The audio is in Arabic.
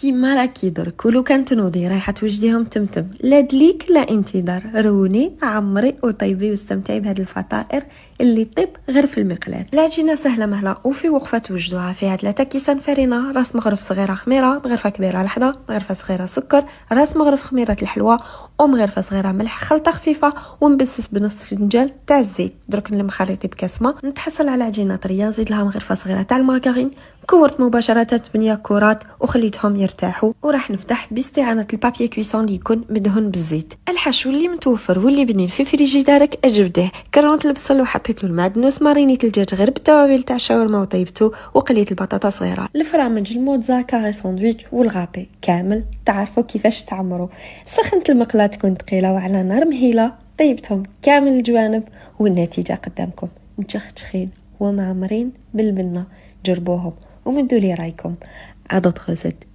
كيما راكي درك ولو كان تنوضي رايحه توجديهم تمتم لا دليك لا انتظار. روني عمري وطيبي واستمتعي بهاد الفطائر اللي طيب غير في المقلاة. العجينه سهله مهله وفي وقفه توجدوها. فيها 3 كيسان فرينه، راس مغرف صغيره خميره، مغرفه كبيره لحظه، مغرفه صغيره سكر، راس مغرف خميره الحلوى، ومغرفه صغيره ملح، خلطه خفيفه ونبسس بنص فنجان تاع الزيت. درك نلم خليطي بكاسمه، نتحصل على عجينه طريه، نزيد لها مغرفه صغيره تاع المارغرين، كورت مباشره 8 كرات وخليتهم يرتاحوا. وراح نفتح باستعانه البابي كويسون اللي يكون مدهون بالزيت. الحشو اللي متوفر واللي بنين في فريجيدارك اجبده. كرونت البصل وحطيت له المعدنوس، مارينيت الدجاج غير بالتوابل تاع الشاورما وطيبته، وقليت البطاطا صغيره، الفرامج، الموتزا، كاري ساندويتش والغابي كامل تعرفوا كيفاش تعمروا. سخنت المقلاة تكون ثقيله وعلى نار مهيله، طيبتهم كامل الجوانب والنتيجه قدامكم متشخشخين ومعمرين بالبنه. جربوهم ومدوا لي رايكم. à d'autres recettes.